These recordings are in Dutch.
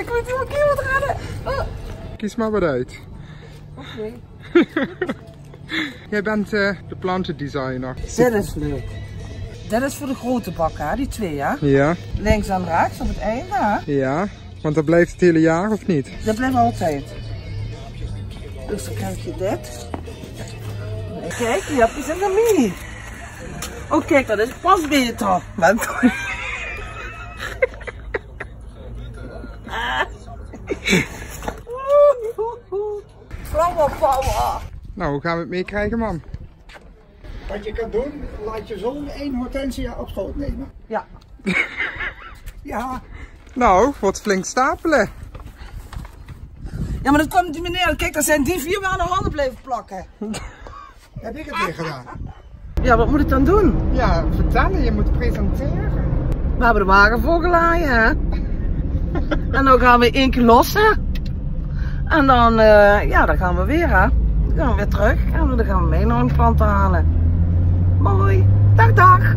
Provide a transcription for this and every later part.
ik moet hier een keer wat redden. Kies maar wat uit. Oké. Jij bent de plantendesigner. Dit is leuk. Dit is voor de grote bakken, hè? Die twee, hè? Ja. Links en rechts op het einde, hè? Ja. Want dat blijft het hele jaar of niet? Dat blijft altijd. Dus dan krijg je dit. En kijk, die heb je in de mini. Oh kijk, dat is pas beter. Flower power. Nou, hoe gaan we het meekrijgen, man? Wat je kan doen, laat je zo'n 1 hortensia op schoot nemen. Ja. Ja. Nou, wordt flink stapelen. Ja, maar dan komt die meneer, kijk, daar zijn die 4 weer aan de handen blijven plakken. Heb ik het weer gedaan? Ja, wat moet ik dan doen? Ja, vertellen, je moet presenteren. We hebben de wagen voorgeladen, hè? En dan gaan we 1 keer lossen. En dan, ja, dan gaan we weer, hè? Dan gaan we weer terug en dan gaan we mee naar een plant halen. Mooi. Dag, dag.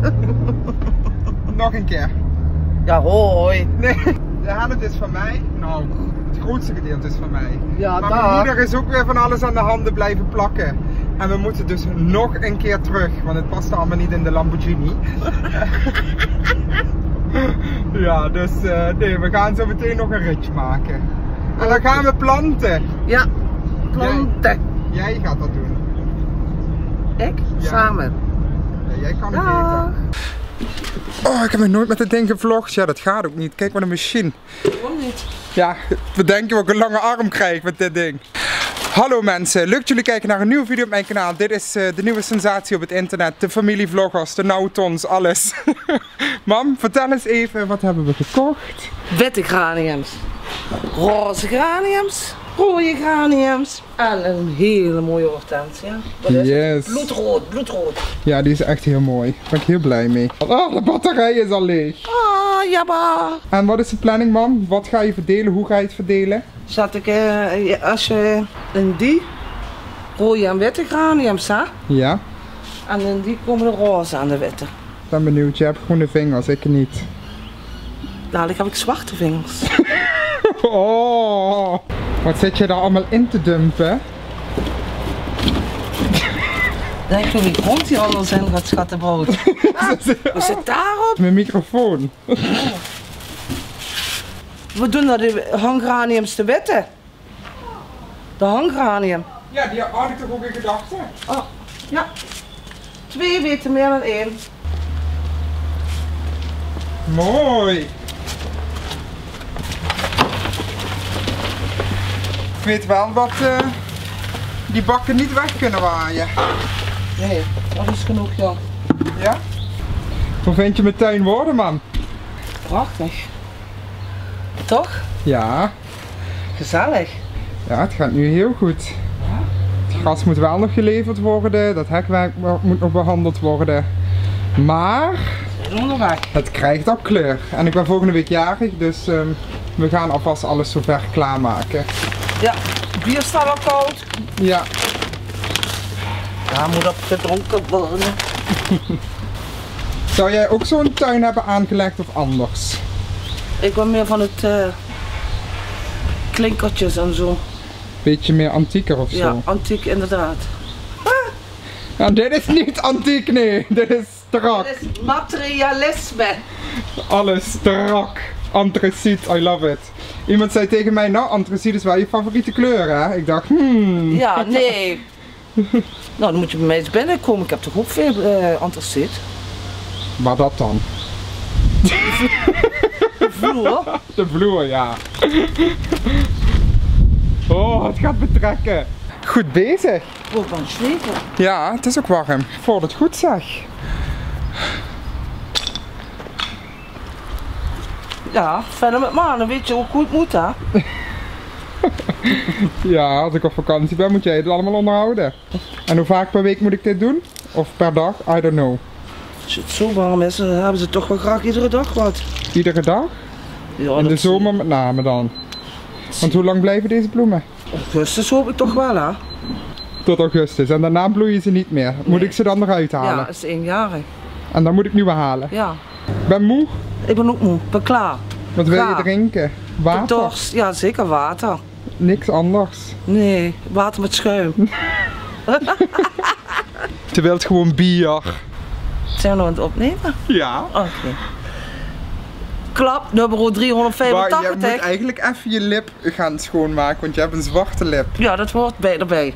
Nog een keer. Ja, hoi. Nee, de helft is van mij. Nou, het grootste gedeelte is van mij. Ja, maar dag. mijn moeder is ook weer van alles aan de handen blijven plakken. En we moeten dus nog een keer terug, want het past allemaal niet in de Lamborghini. Ja, dus nee, we gaan zo meteen nog een ritje maken. En dan gaan we planten. Ja, planten. Jij gaat dat doen. Ik? Ja. Samen. Ja, jij kan het Dag. eten. Oh, ik heb nog nooit met dit ding gevlogd. Ja, dat gaat ook niet. Kijk wat een machine. Waarom niet? Ja, we denken ook een lange arm krijg met dit ding. Hallo mensen, leuk dat jullie kijken naar een nieuwe video op mijn kanaal. Dit is de nieuwe sensatie op het internet. De familievloggers, de Nautons, alles. Mam, vertel eens even, wat hebben we gekocht? Witte graniums. Roze graniums. Rode graniums. En een hele mooie hortensia. Wat is Yes. het? Bloedrood, bloedrood. Ja, die is echt heel mooi. Daar ben ik heel blij mee. Oh, de batterij is al leeg. Ah, jabba. En wat is de planning, mam? Wat ga je verdelen? Hoe ga je het verdelen? Zat ik, als je in die rode en witte graniums, hè? Ja, En in die komen de roze en de witte. ik ben benieuwd. Je hebt groene vingers, ik niet. Dadelijk heb ik zwarte vingers. Oh, wat zit je daar allemaal in te dumpen? Denk je wie grond hier anders in gaat, schattenbrood? Hoe zit daarop? Mijn microfoon. We doen dat de hanggraniums de witte. De hanggranium. Ja, die had ik toch ook in gedachten? Oh, ja. 2 weten meer dan 1. Mooi. Ik weet wel dat die bakken niet weg kunnen waaien. Nee, dat is genoeg, ja. Ja? Hoe vind je mijn tuin worden, man? Prachtig. Toch? Ja. Gezellig. Ja, het gaat nu heel goed. Het gras moet wel nog geleverd worden, dat hekwerk moet nog behandeld worden. Maar We zijn onderweg. het krijgt al kleur. En ik ben volgende week jarig, dus we gaan alvast alles zover klaarmaken. Ja, bier staat al koud. Ja. Ja, moet op gedronken worden. Zou jij ook zo'n tuin hebben aangelegd of anders? Ik ben meer van het klinkertjes en zo. Beetje meer antieker of zo? Ja, antiek inderdaad. Ja, dit is niet antiek, nee. Dit is strak. Het is materialisme. Alles strak. Antraciet, I love it. Iemand zei tegen mij, nou, antraciet is wel je favoriete kleur, hè? Ik dacht, Ja, nee. Nou, dan moet je bij mij eens binnenkomen. Ik heb toch ook veel antraciet. Maar dat dan? De vloer. De vloer, ja. Oh, het gaat betrekken. Goed bezig. Ook van zweten. Ja, het is ook warm. Voelt het goed, zeg. Ja, verder met me, dan weet je ook hoe het moet, hè? Ja, als ik op vakantie ben, moet jij het allemaal onderhouden. En hoe vaak per week moet ik dit doen? Of per dag? I don't know. Als het zo warm is, dan hebben ze toch wel graag iedere dag wat. Iedere dag? Ja, In de dat- zomer met name dan. Want hoe lang blijven deze bloemen? Augustus hoop ik toch wel, hè? Tot augustus. En daarna bloeien ze niet meer. Moet Nee. ik ze dan eruit halen? Ja, het is 1-jarig. En dan moet ik nieuwe halen. Ja. Ik ben moe. Ik ben ook moe. Ik ben klaar. Wat wil je Ga. drinken? Water? Dorst, ja zeker water. Niks anders. Nee, water met schuim. Ze wilt gewoon bier. Zijn we nog aan het opnemen? Ja. Oké. Klap nummer Maar je 385. moet eigenlijk even je lip gaan schoonmaken, want je hebt een zwarte lip. Ja, dat hoort bij erbij.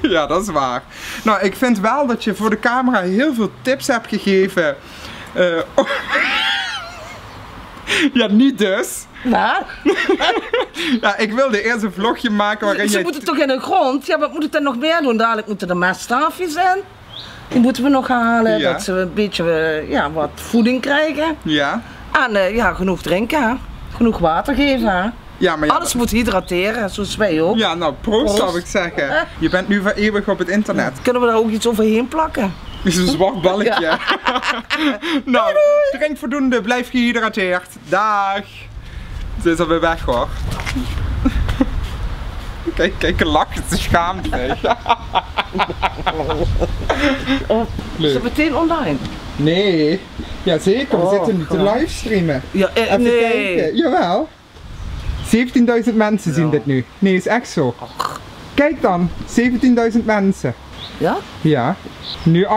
Ja, dat is waar. Nou, ik vind wel dat je voor de camera heel veel tips hebt gegeven. Ja, niet dus. Wat? Ja, ik wilde eerst een vlogje maken waarin Ze je... moeten toch in de grond? Ja, wat moet ik dan nog meer doen? Dadelijk moeten er meststaafjes in. Die moeten we nog halen, Ja. dat ze een beetje ja, wat voeding krijgen. Ja? En ja, genoeg drinken, hè. Genoeg water geven. Hè. Ja, maar ja, Alles moet hydrateren, zoals wij ook. ja, nou, proost Proost. zou ik zeggen. Je bent nu voor eeuwig op het internet. Kunnen we daar ook iets overheen plakken? Zo'n zwart balkje. Nou, drink voldoende, blijf gehydrateerd. Dag. Ze is alweer weg hoor. Kijk, een lach, ze schaamt zich. Is het meteen online? Nee, jazeker, we zitten nu te livestreamen. Ja, Even nee. kijken, jawel. 17.000 mensen zien dit nu. Nee, is echt zo. Kijk dan, 17.000 mensen. Ja? Ja, nu 18.000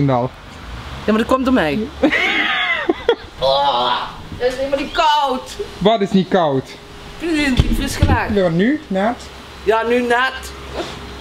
al. Ja, maar dat komt door mij. Oh, het is helemaal niet koud. Wat is niet koud? Vind je het niet fris gelaten? Ja, nu, net. Ja, nu net.